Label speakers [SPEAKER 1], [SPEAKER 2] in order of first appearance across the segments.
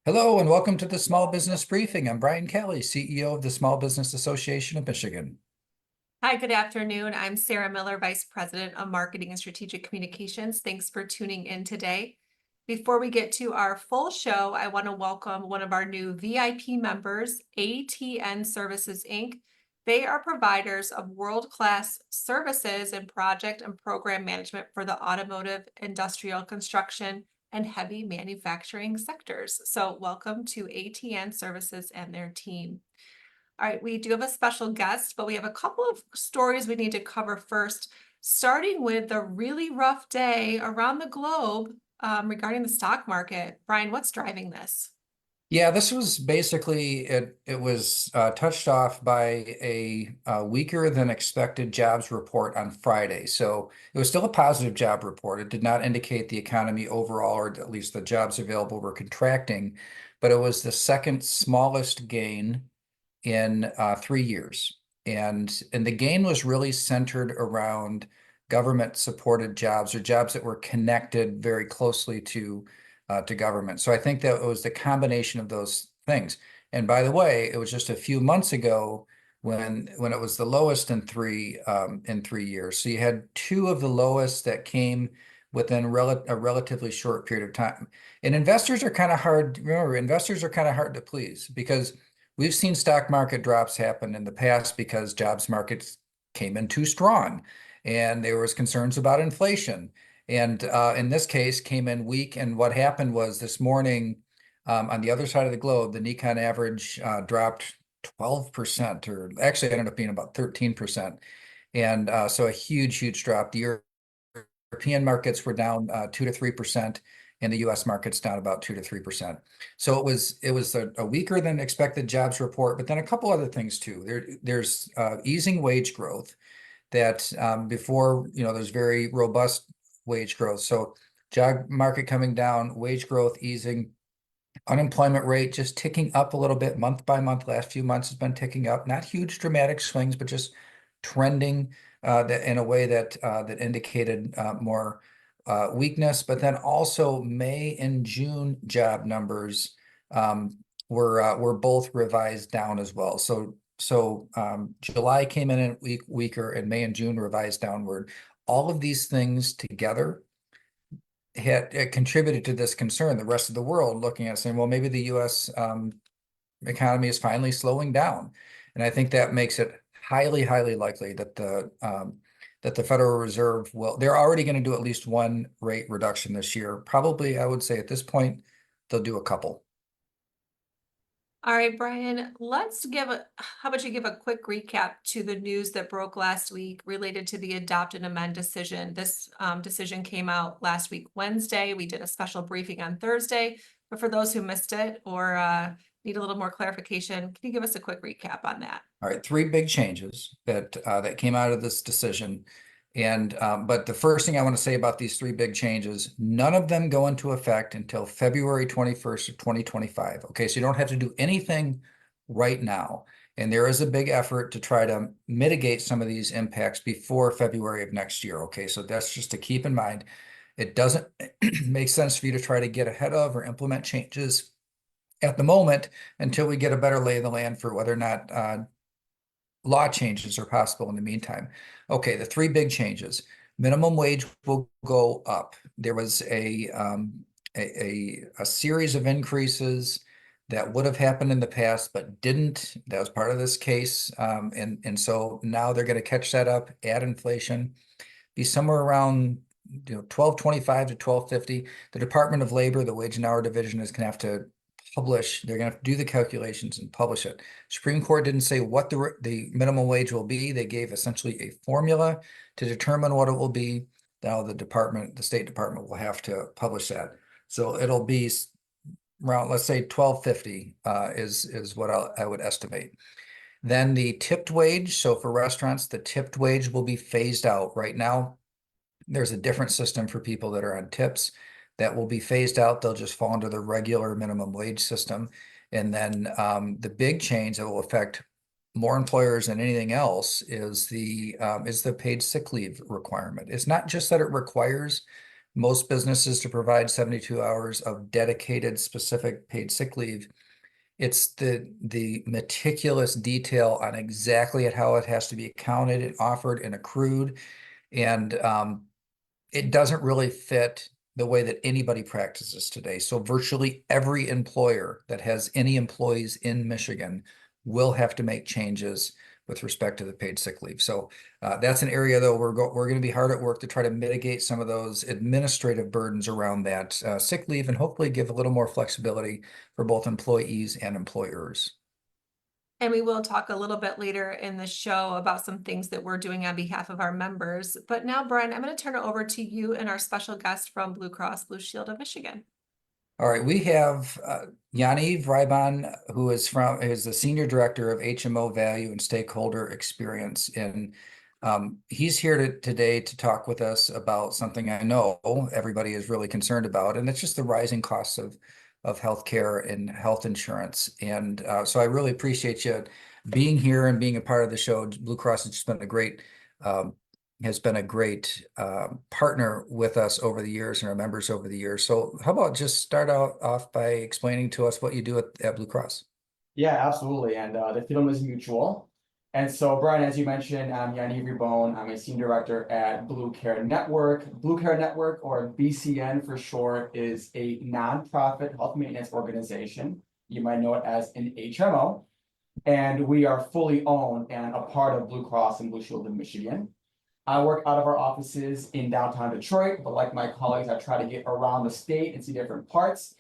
[SPEAKER 1] Hello and welcome to the Small Business Briefing. I'm Brian Kelly, CEO of the Small Business Association of Michigan.
[SPEAKER 2] Hi, good afternoon. I'm Sarah Miller, Vice President of Marketing and Strategic Communications. Thanks for tuning in today. Before we get to our full show, I want to welcome one of our new VIP members, ATN Services, Inc. They are providers of world-class services in project and program management for the automotive, industrial, construction, and heavy manufacturing sectors. So welcome to ATN Services and their team. All right, we do have a special guest, but we have a couple of stories we need to cover first, starting with the really rough day around the globe regarding the stock market. Brian, what's driving this?
[SPEAKER 1] Yeah, this was basically it was touched off by a weaker than expected jobs report on Friday. So it was still a positive job report. It did not indicate the economy overall, or at least the jobs available, were contracting, but it was the second smallest gain in 3 years. And the gain was really centered around government supported jobs, or jobs that were connected very closely to government. So I think that it was the combination of those things. And by the way, it was just a few months ago when it was the lowest in 3 years. So you had two of the lowest that came within a relatively short period of time. And investors are kind of hard. Remember, investors are kind of hard to please because we've seen stock market drops happen in the past because jobs markets came in too strong, and there was concerns about inflation. And in this case, came in weak. And what happened was this morning, on the other side of the globe, the Nikon average dropped 12%, or actually ended up being about 13%. And so a huge, huge drop. The European markets were down 2 to 3%, and the U.S. markets down about 2 to 3%. So it was a weaker than expected jobs report, but then a couple other things too. There's easing wage growth that before, there's very robust wage growth. So job market coming down, wage growth easing, unemployment rate just ticking up a little bit month by month. Last few months has been ticking up, not huge dramatic swings, but just trending in a way that indicated more weakness. But then also May and June job numbers were both revised down as well. So July came in weaker, and May and June revised downward. All of these things together had contributed to this concern. The rest of the world looking at it saying, well, maybe the U.S. Economy is finally slowing down, and I think that makes it highly, highly likely that the Federal Reserve they're already going to do at least one rate reduction this year. Probably, I would say at this point, they'll do a couple.
[SPEAKER 2] All right, Brian, how about you give a quick recap to the news that broke last week related to the adopt and amend decision. This decision came out last week, Wednesday. We did a special briefing on Thursday, but for those who missed it or need a little more clarification, can you give us a quick recap on that?
[SPEAKER 1] All right, three big changes that came out of this decision. And but the first thing I want to say about these three big changes, none of them go into effect until February 21st of 2025. Okay, so you don't have to do anything right now. And there is a big effort to try to mitigate some of these impacts before February of next year. Okay, so that's just to keep in mind. It doesn't make sense for you to try to get ahead of or implement changes at the moment until we get a better lay of the land for whether or not law changes are possible in the meantime. Okay, the three big changes. Minimum wage will go up. There was a series of increases that would have happened in the past but didn't. That was part of this case. And so now they're going to catch that up, add inflation, be somewhere around 1225 to 1250. The Department of Labor, the Wage and Hour Division, is going to have to they're going to have to do the calculations and publish it. Supreme Court didn't say what the minimum wage will be. They gave essentially a formula to determine what it will be. Now the State Department will have to publish that. So it'll be around, let's say 1250 is what I would estimate. Then the tipped wage. So for restaurants, the tipped wage will be phased out. Right now, there's a different system for people that are on tips that will be phased out. They'll just fall under the regular minimum wage system. And then the big change that will affect more employers than anything else is the paid sick leave requirement. It's not just that it requires most businesses to provide 72 hours of dedicated specific paid sick leave. It's the meticulous detail on exactly how it has to be accounted and offered and accrued. And it doesn't really fit the way that anybody practices today. So virtually every employer that has any employees in Michigan will have to make changes with respect to the paid sick leave. So that's an area though we're going to be hard at work to try to mitigate some of those administrative burdens around that sick leave and hopefully give a little more flexibility for both employees and employers.
[SPEAKER 2] And we will talk a little bit later in the show about some things that we're doing on behalf of our members. But now, Brian, I'm going to turn it over to you and our special guest from Blue Cross Blue Shield of Michigan.
[SPEAKER 1] All right, we have Yaniv Raiban, who is the Senior Director of HMO Value and Stakeholder Experience. And he's here today to talk with us about something I know everybody is really concerned about, and it's just the rising costs of healthcare and health insurance. And so I really appreciate you being here and being a part of the show. Blue Cross has just been a great partner with us over the years and our members over the years. So how about just start off by explaining to us what you do at Blue Cross?
[SPEAKER 3] Yeah, absolutely. And the feeling is mutual. And so, Brian, as you mentioned, I'm Yaniv Ribon. I'm a senior director at Blue Care Network. Blue Care Network, or BCN for short, is a nonprofit health maintenance organization. You might know it as an HMO. And we are fully owned and a part of Blue Cross and Blue Shield of Michigan. I work out of our offices in downtown Detroit, but like my colleagues, I try to get around the state and see different parts.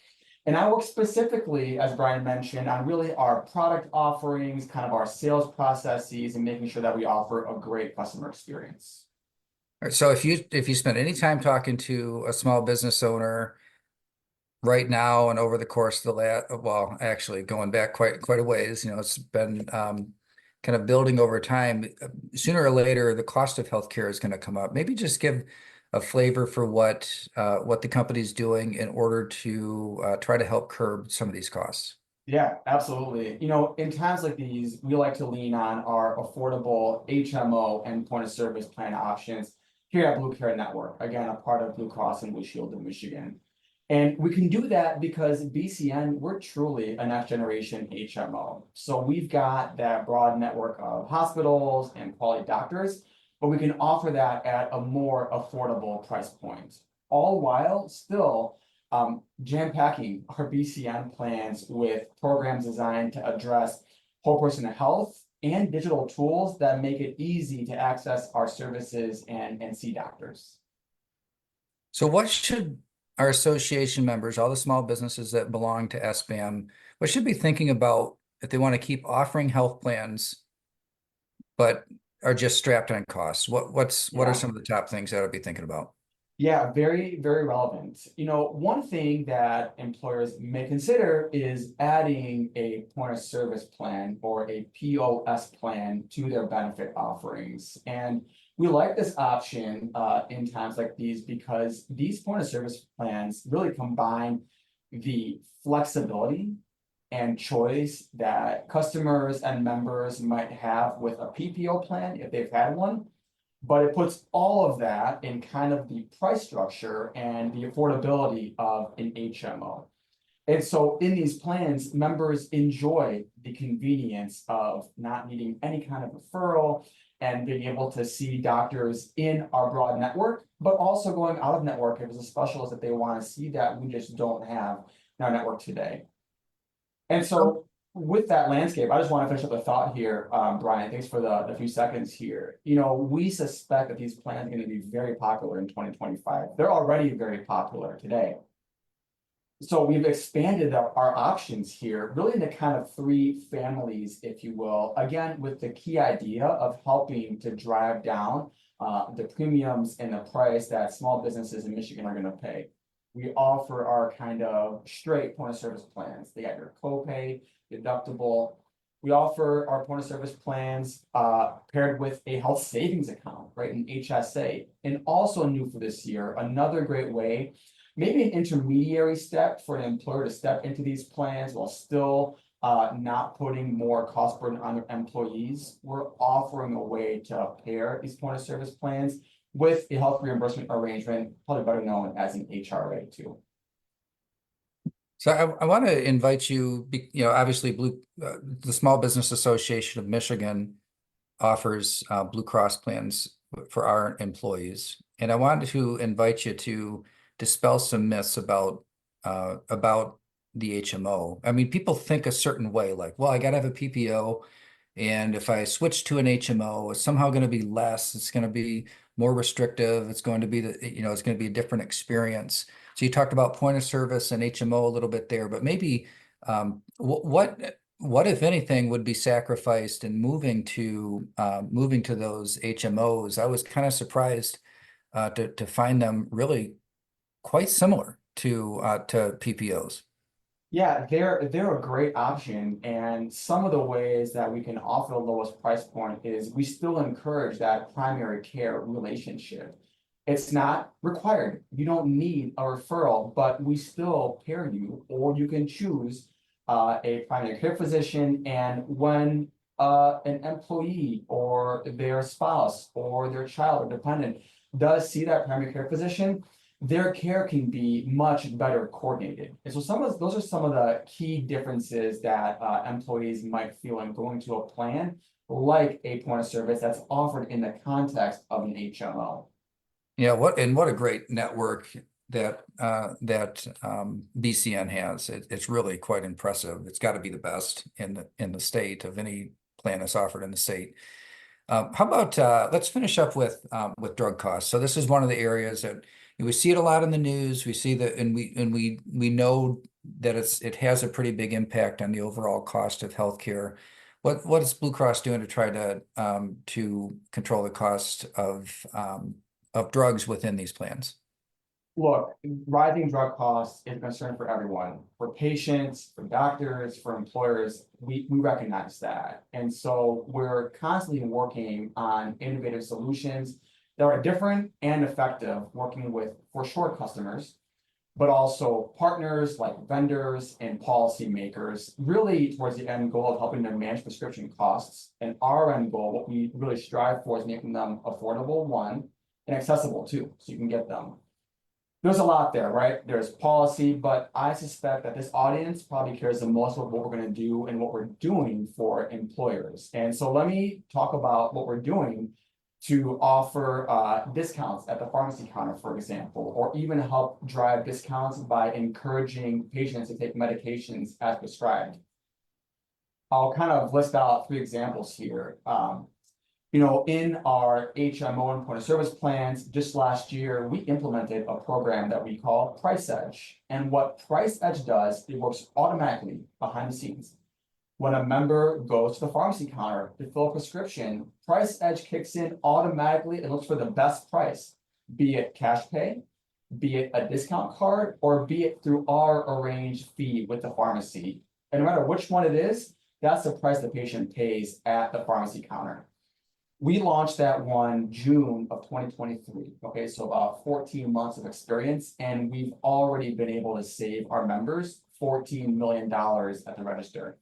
[SPEAKER 3] And I work specifically, as Brian mentioned, on really our product offerings, kind of our sales processes, and making sure that we offer a great customer experience.
[SPEAKER 1] All right, so if you spend any time talking to a small business owner right now and over the course of the well, actually going back quite a ways, it's been kind of building over time. Sooner or later, the cost of healthcare is going to come up. Maybe just give a flavor for what the company's doing in order to try to help curb some of these costs.
[SPEAKER 3] Yeah, absolutely. In times like these, we like to lean on our affordable HMO and point of service plan options here at Blue Care Network, again, a part of Blue Cross and Blue Shield of Michigan. And we can do that because BCN, we're truly a next generation HMO. So we've got that broad network of hospitals and quality doctors, but we can offer that at a more affordable price point, all while still jam-packing our BCN plans with programs designed to address whole person health and digital tools that make it easy to access our services and see doctors.
[SPEAKER 1] So what should our association members, all the small businesses that belong to SBAM, what should be thinking about if they want to keep offering health plans, but are just strapped on costs? What are some of the top things that I'd be thinking about?
[SPEAKER 3] Yeah, very, very relevant. One thing that employers may consider is adding a point of service plan or a POS plan to their benefit offerings. And we like this option in times like these because these point of service plans really combine the flexibility and choice that customers and members might have with a PPO plan if they've had one. But it puts all of that in kind of the price structure and the affordability of an HMO. And so in these plans, members enjoy the convenience of not needing any kind of referral and being able to see doctors in our broad network, but also going out of network if there's a specialist that they want to see that we just don't have in our network today. And so with that landscape, I just want to finish up a thought here, Brian. Thanks for the few seconds here. We suspect that these plans are going to be very popular in 2025. They're already very popular today. So we've expanded our options here really into kind of three families, if you will, again, with the key idea of helping to drive down the premiums and the price that small businesses in Michigan are going to pay. We offer our kind of straight point of service plans. They got your copay, deductible. We offer our point of service plans paired with a health savings account, right? An HSA. And also new for this year, another great way, maybe an intermediary step for an employer to step into these plans while still not putting more cost burden on their employees. We're offering a way to pair these point of service plans with a health reimbursement arrangement, probably better known as an HRA too.
[SPEAKER 1] So I want to invite you, obviously the Small Business Association of Michigan offers Blue Cross plans for our employees. And I wanted to invite you to dispel some myths about the HMO. I mean, people think a certain way, like, well, I got to have a PPO. And if I switch to an HMO, it's somehow going to be less. It's going to be more restrictive. It's going to be it's going to be a different experience. So you talked about point of service and HMO a little bit there, but maybe what if anything would be sacrificed in moving to those HMOs? I was kind of surprised to find them really quite similar to PPOs.
[SPEAKER 3] Yeah, they're a great option, and some of the ways that we can offer the lowest price point is we still encourage that primary care relationship. It's not required. You don't need a referral, but we still pair you, or you can choose a primary care physician. And when an employee or their spouse or their child or dependent does see that primary care physician, their care can be much better coordinated. And so those are some of the key differences that employees might feel in going to a plan like a point of service that's offered in the context of an HMO.
[SPEAKER 1] Yeah, what a great network that BCN has. It's really quite impressive. It's got to be the best in the state of any plan that's offered in the state. How about let's finish up with drug costs. So this is one of the areas that we see it a lot in the news. We see that, and we know that it has a pretty big impact on the overall cost of healthcare. What is Blue Cross doing to try to control the cost of drugs within these plans?
[SPEAKER 3] Look, rising drug costs is a concern for everyone, for patients, for doctors, for employers. We recognize that. And so we're constantly working on innovative solutions that are different and effective, working with, for sure, customers, but also partners like vendors and policymakers, really towards the end goal of helping them manage prescription costs. And our end goal, what we really strive for, is making them affordable, one, and accessible, two, so you can get them. There's a lot there, right? There's policy, but I suspect that this audience probably cares the most about what we're going to do and what we're doing for employers. And so let me talk about what we're doing to offer discounts at the pharmacy counter, for example, or even help drive discounts by encouraging patients to take medications as prescribed. I'll kind of list out 3 examples here. In our HMO and point of service plans, just last year, we implemented a program that we call Price Edge. And what Price Edge does, it works automatically behind the scenes. When a member goes to the pharmacy counter to fill a prescription, Price Edge kicks in automatically and looks for the best price, be it cash pay, be it a discount card, or be it through our arranged fee with the pharmacy. And no matter which one it is, that's the price the patient pays at the pharmacy counter. We launched that one June of 2023. Okay, so about 14 months of experience, and we've already been able to save our members $14 million at the register.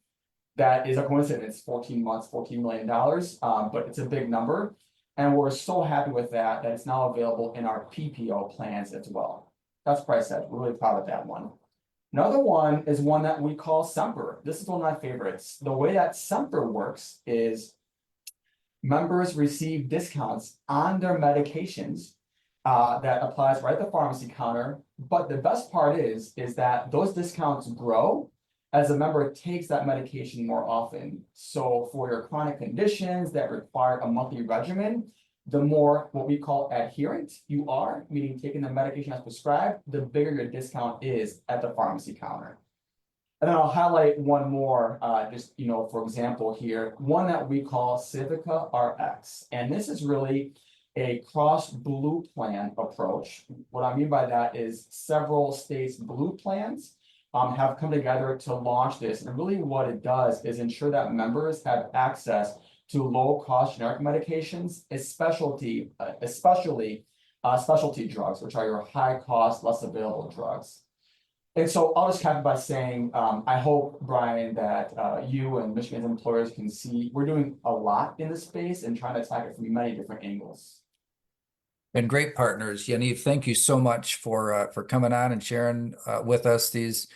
[SPEAKER 3] That is a coincidence, 14 months, $14 million, but it's a big number. And we're so happy with that it's now available in our PPO plans as well. That's Price Edge. We're really proud of that one. Another one is one that we call Semper. This is one of my favorites. The way that Semper works is members receive discounts on their medications that applies right at the pharmacy counter. But the best part is that those discounts grow as a member takes that medication more often. So for your chronic conditions that require a monthly regimen, the more what we call adherent you are, meaning taking the medication as prescribed, the bigger your discount is at the pharmacy counter. And then I'll highlight one more, for example here, one that we call Civica RX. And this is really a cross Blue plan approach. What I mean by that is several states' Blue plans have come together to launch this. And really what it does is ensure that members have access to low-cost generic medications, especially specialty drugs, which are your high-cost, less available drugs. And so I'll just cap it by saying, I hope, Brian, that you and Michigan's employers can see we're doing a lot in this space and trying to attack it from many different angles.
[SPEAKER 1] Been great partners. Yaniv, thank you so much for coming on and sharing with us this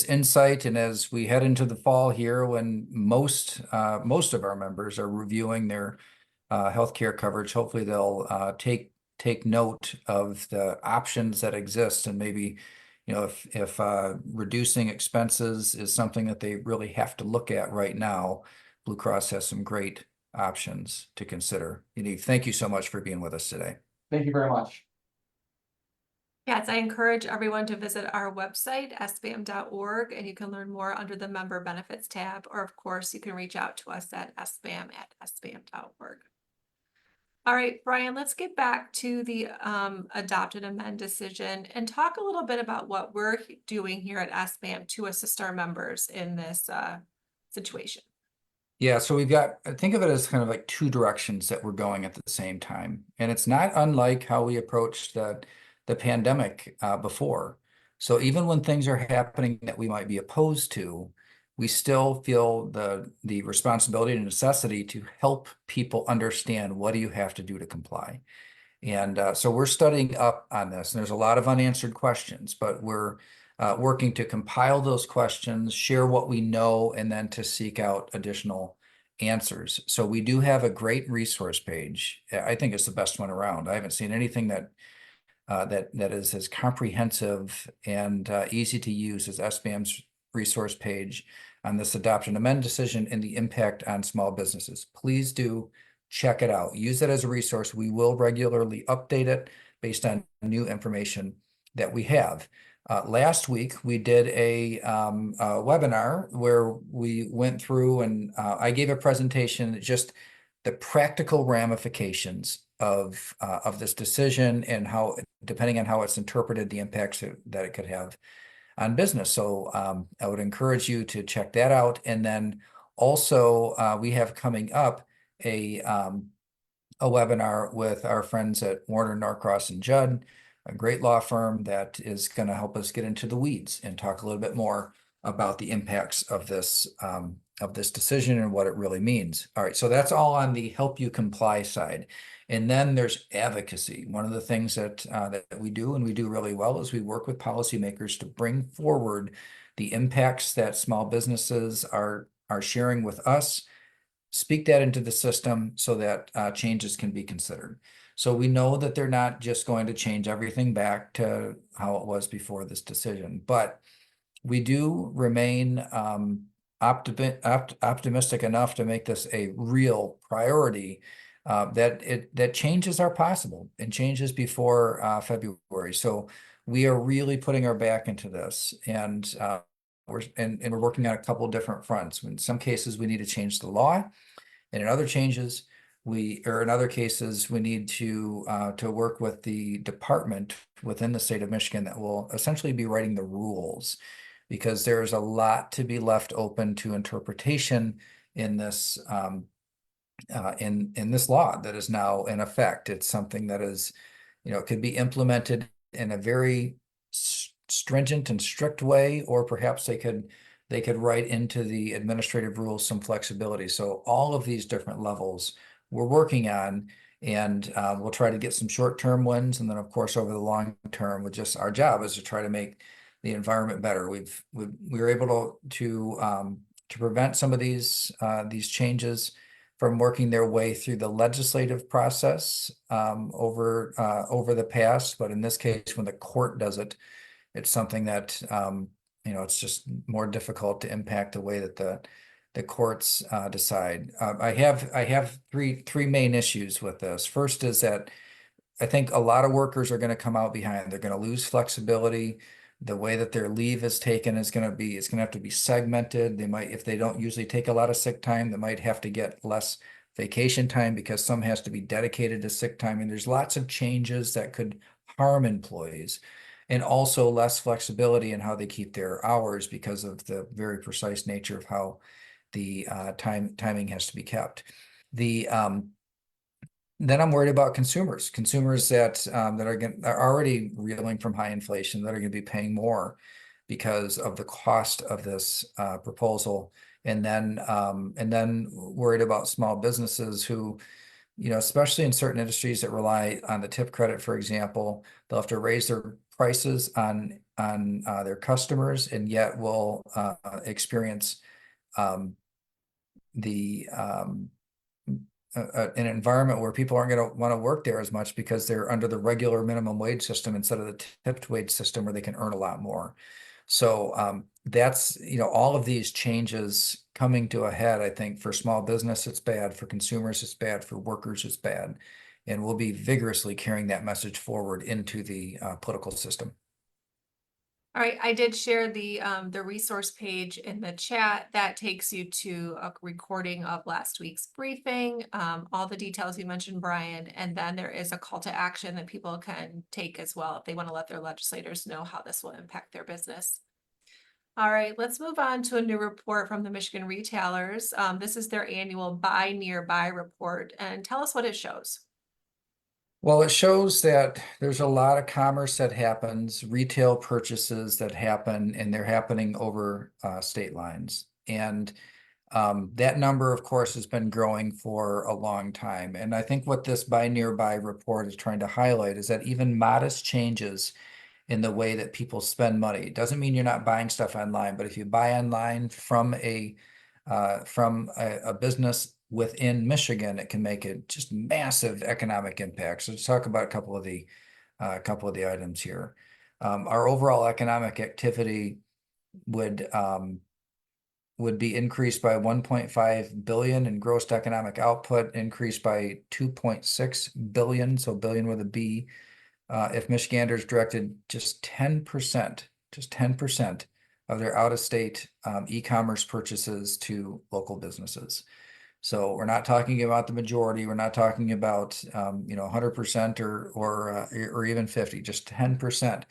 [SPEAKER 1] insight. And as we head into the fall here, when most of our members are reviewing their healthcare coverage, hopefully they'll take note of the options that exist, and maybe, if reducing expenses is something that they really have to look at right now, Blue Cross has some great options to consider. Yaniv, thank you so much for being with us today.
[SPEAKER 3] Thank you very much.
[SPEAKER 2] Yes, I encourage everyone to visit our website, sbam.org, and you can learn more under the Member Benefits tab, or of course, you can reach out to us at sbam@sbam.org. All right, Brian, let's get back to the adopt and amend decision and talk a little bit about what we're doing here at SBAM to assist our members in this situation.
[SPEAKER 1] Yeah, so think of it as kind of like two directions that we're going at the same time. And it's not unlike how we approached the pandemic before. So even when things are happening that we might be opposed to, we still feel the responsibility and necessity to help people understand, what do you have to do to comply. And so we're studying up on this, and there's a lot of unanswered questions, but we're working to compile those questions, share what we know, and then to seek out additional answers. So we do have a great resource page. I think it's the best one around. I haven't seen anything that is as comprehensive and easy to use as SBAM's resource page on this adopt and amend decision and the impact on small businesses. Please do check it out. Use it as a resource. We will regularly update it based on new information that we have. Last week, we did a webinar where we went through and I gave a presentation, just the practical ramifications of this decision and how, depending on how it's interpreted, the impacts that it could have on business. So I would encourage you to check that out. And then also we have coming up a webinar with our friends at Warner Norcross and Judd, a great law firm that is going to help us get into the weeds and talk a little bit more about the impacts of this decision and what it really means. All right, so that's all on the help you comply side. And then there's advocacy. One of the things that we do, and we do really well, is we work with policymakers to bring forward the impacts that small businesses are sharing with us, speak that into the system so that changes can be considered. So we know that they're not just going to change everything back to how it was before this decision, but we do remain optimistic enough to make this a real priority, that changes are possible and changes before February. So we are really putting our back into this, and we're working on a couple of different fronts. In some cases, we need to change the law, and in other cases, we need to work with the department within the state of Michigan that will essentially be writing the rules, because there's a lot to be left open to interpretation in this in this law that is now in effect. It's something that is, could be implemented in a very stringent and strict way, or perhaps they could write into the administrative rules some flexibility. So all of these different levels we're working on, and we'll try to get some short-term wins, and then of course over the long term, with just our job is to try to make the environment better. We were able to prevent some of these changes from working their way through the legislative process over the past, but in this case, when the court does it, it's something that it's just more difficult to impact the way that the courts decide. I have three main issues with this. First is that I think a lot of workers are going to come out behind. They're going to lose flexibility. The way that their leave is taken is going to have to be segmented. They might, if they don't usually take a lot of sick time, they might have to get less vacation time because some has to be dedicated to sick time. And there's lots of changes that could harm employees, and also less flexibility in how they keep their hours because of the very precise nature of how the timing has to be kept. Then I'm worried about consumers that are already reeling from high inflation, that are going to be paying more because of the cost of this proposal, and then worried about small businesses who especially in certain industries that rely on the tip credit, for example, they'll have to raise their prices on their customers, and yet will experience um, the an environment where people aren't going to want to work there as much because they're under the regular minimum wage system instead of the tipped wage system where they can earn a lot more. So that's, all of these changes coming to a head. I think for small business, it's bad. For consumers, it's bad. For workers, it's bad. And we'll be vigorously carrying that message forward into the political system.
[SPEAKER 2] All right, I did share the resource page in the chat. That takes you to a recording of last week's briefing, all the details you mentioned, Brian, and then there is a call to action that people can take as well if they want to let their legislators know how this will impact their business. All right, let's move on to a new report from the Michigan retailers. This is their annual Buy Nearby report, and tell us what it shows.
[SPEAKER 1] Well, it shows that there's a lot of commerce that happens, retail purchases that happen, and they're happening over state lines. And that number, of course, has been growing for a long time. And I think what this Buy Nearby report is trying to highlight is that even modest changes in the way that people spend money. It doesn't mean you're not buying stuff online, but if you buy online from a business within Michigan, it can make a just massive economic impact. So let's talk about a couple of the items here. Our overall economic activity would be increased by 1.5 billion, and gross economic output increased by 2.6 billion, so billion with a B. If Michiganders directed just 10% of their out-of-state e-commerce purchases to local businesses. So we're not talking about the majority. We're not talking about 100% or even 50. Just 10%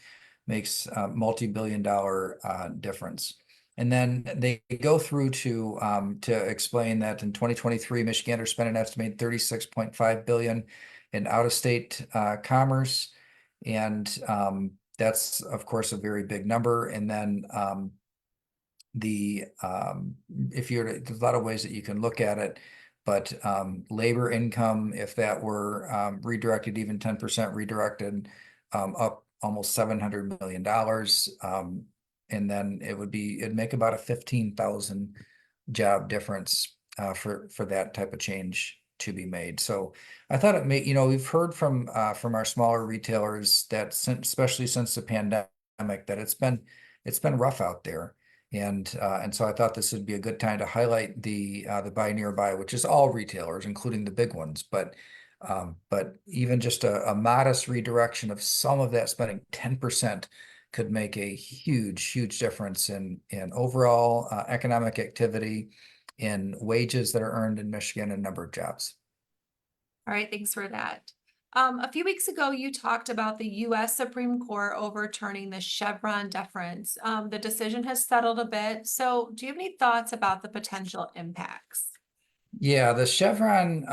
[SPEAKER 1] makes a multi-billion-dollar difference. And then they go through to explain that in 2023, Michiganders spent an estimated 36.5 billion in out-of-state commerce. And that's, of course, a very big number. And then there's a lot of ways that you can look at it, but labor income, if that were redirected, even 10% redirected, up almost $700 million. And then it'd make about a 15,000 job difference for that type of change to be made. So I thought it made, we've heard from our smaller retailers that especially since the pandemic, that it's been rough out there. And so I thought this would be a good time to highlight the Buy Nearby, which is all retailers, including the big ones. But even just a modest redirection of some of that spending, 10%, could make a huge difference in overall economic activity, in wages that are earned in Michigan, and number of jobs.
[SPEAKER 2] All right, thanks for that. A few weeks ago, you talked about the U.S. Supreme Court overturning the Chevron deference. The decision has settled a bit. So do you have any thoughts about the potential impacts?
[SPEAKER 1] Yeah, the Chevron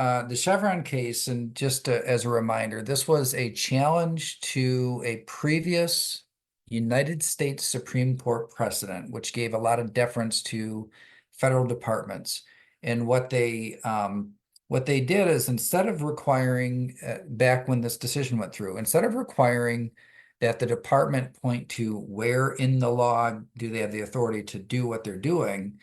[SPEAKER 1] case, and just as a reminder, this was a challenge to a previous United States Supreme Court precedent, which gave a lot of deference to federal departments. And what they did is, instead of requiring, back when this decision went through, instead of requiring that the department point to where in the law do they have the authority to do what they're doing,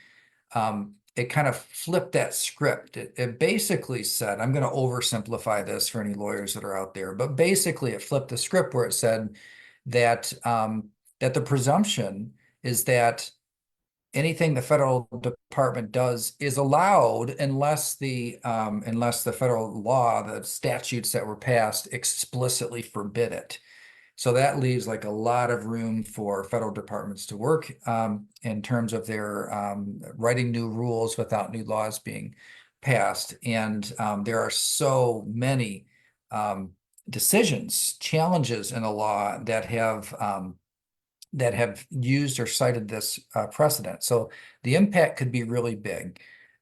[SPEAKER 1] it kind of flipped that script. It basically said, I'm going to oversimplify this for any lawyers that are out there, but basically it flipped the script where it said that that the presumption is that anything the federal department does is allowed unless the federal law, the statutes that were passed, explicitly forbid it. So that leaves like a lot of room for federal departments to work in terms of their writing new rules without new laws being passed. And there are so many challenges in the law that have used or cited this precedent. So the impact could be really big.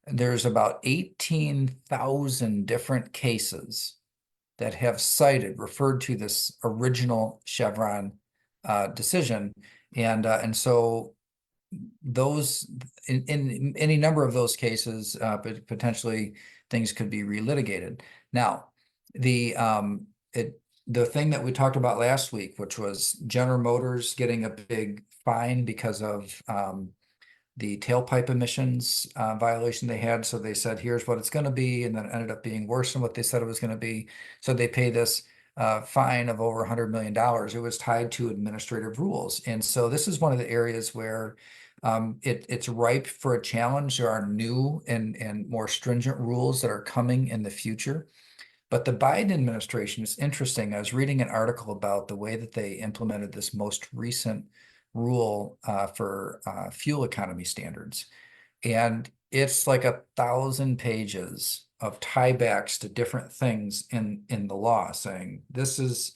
[SPEAKER 1] There's about 18,000 different cases that have referred to this original Chevron decision. And so those, in any number of those cases, but potentially things could be relitigated. Now, the the thing that we talked about last week, which was General Motors getting a big fine because of the tailpipe emissions violation they had. So they said, here's what it's going to be. And then it ended up being worse than what they said it was going to be. So they pay this fine of over $100 million. It was tied to administrative rules. And so this is one of the areas where it's ripe for a challenge. There are new and more stringent rules that are coming in the future. But the Biden administration is interesting. I was reading an article about the way that they implemented this most recent rule for fuel economy standards. And it's like 1,000 pages of tiebacks to different things in the law saying this is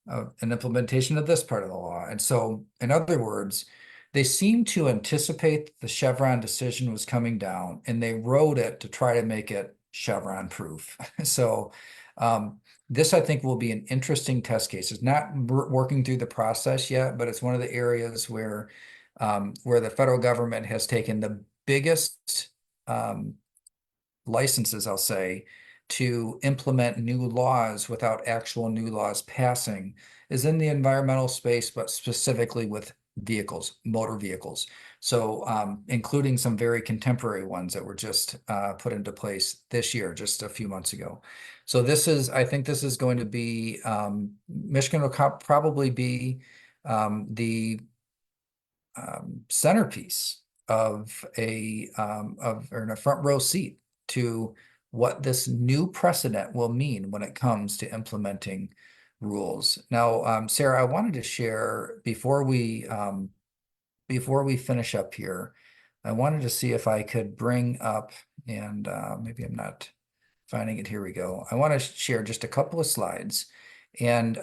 [SPEAKER 1] an implementation of this part of the law. And so, in other words, they seem to anticipate the Chevron decision was coming down and they wrote it to try to make it Chevron proof. So this, I think, will be an interesting test case. It's not working through the process yet, but it's one of the areas where the federal government has taken the biggest licenses, I'll say, to implement new laws without actual new laws passing is in the environmental space, but specifically with vehicles, motor vehicles. So including some very contemporary ones that were just put into place this year, just a few months ago. So I think this is going to be, Michigan will probably be the centerpiece of or in a front row seat to what this new precedent will mean when it comes to implementing rules. Now, Sarah, I wanted to share before we finish up here, I wanted to see if I could bring up, and maybe I'm not finding it. Here we go. I want to share just a couple of slides. And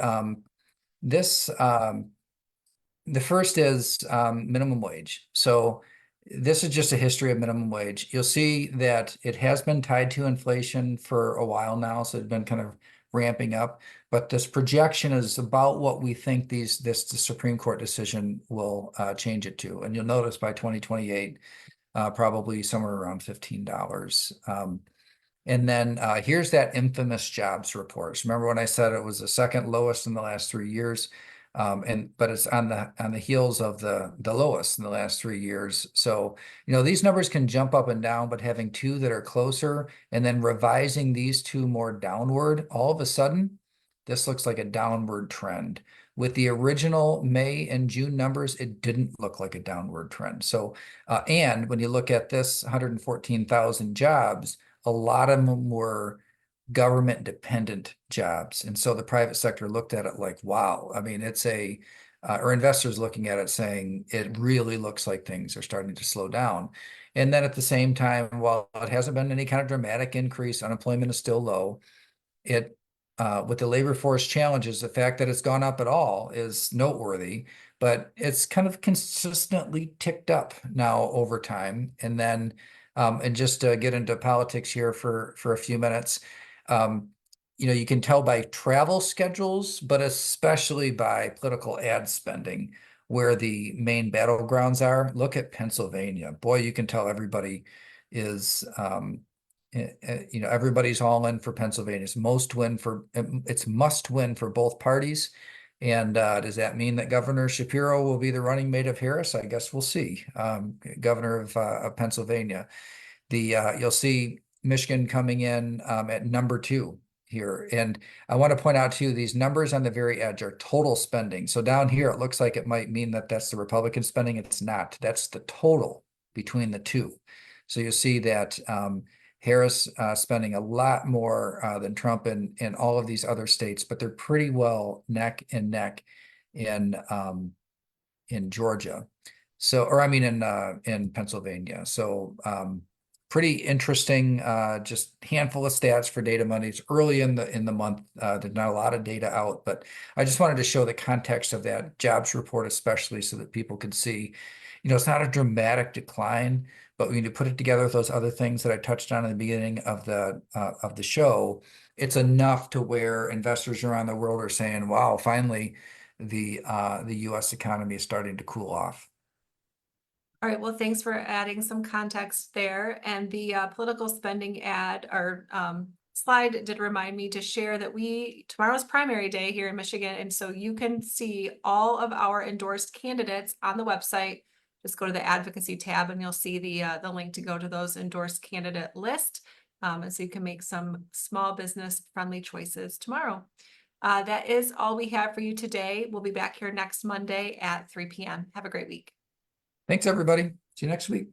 [SPEAKER 1] this, the first is minimum wage. So this is just a history of minimum wage. You'll see that it has been tied to inflation for a while now, so it's been kind of ramping up. But this projection is about what we think the Supreme Court decision will change it to. And you'll notice by 2028, probably somewhere around $15. And then here's that infamous jobs report. So remember when I said it was the second lowest in the last 3 years? But it's on the heels of the lowest in the last 3 years. So, these numbers can jump up and down, but having two that are closer and then revising these two more downward, all of a sudden, this looks like a downward trend. With the original May and June numbers, it didn't look like a downward trend. So, and when you look at this 114,000 jobs, a lot of them were government dependent jobs. And so the private sector looked at it like, wow, I mean, or investors looking at it saying, it really looks like things are starting to slow down. And then at the same time, while it hasn't been any kind of dramatic increase, unemployment is still low. With the labor force challenges, the fact that it's gone up at all is noteworthy, but it's kind of consistently ticked up now over time. And then, and just to get into politics here for a few minutes, you can tell by travel schedules, but especially by political ad spending, where the main battlegrounds are. Look at Pennsylvania. Boy, you can tell everybody is, everybody's all in for Pennsylvania. It's must win for both parties. And does that mean that Governor Shapiro will be the running mate of Harris? I guess we'll see. Governor of Pennsylvania. You'll see Michigan coming in at number 2 here. And I want to point out too, these numbers on the very edge are total spending. So down here, it looks like it might mean that that's the Republican spending. It's not. That's the total between the two. So you'll see that Harris spending a lot more than Trump in all of these other states, but they're pretty well neck and neck in Georgia. So, or I mean in Pennsylvania. So pretty interesting, just handful of stats for data money. It's early in the month. There's not a lot of data out, but I just wanted to show the context of that jobs report, especially so that people could see, it's not a dramatic decline, but when you put it together with those other things that I touched on in the beginning of the show, it's enough to where investors around the world are saying, wow, finally the US economy is starting to cool off.
[SPEAKER 2] All right, well, thanks for adding some context there. And the political spending ad or slide did remind me to share that tomorrow's primary day here in Michigan. And so you can see all of our endorsed candidates on the website. Just go to the advocacy tab and you'll see the link to go to those endorsed candidate list. And so you can make some small business friendly choices tomorrow. That is all we have for you today. We'll be back here next Monday at 3 p.m. Have a great week.
[SPEAKER 1] Thanks, everybody. See you next week.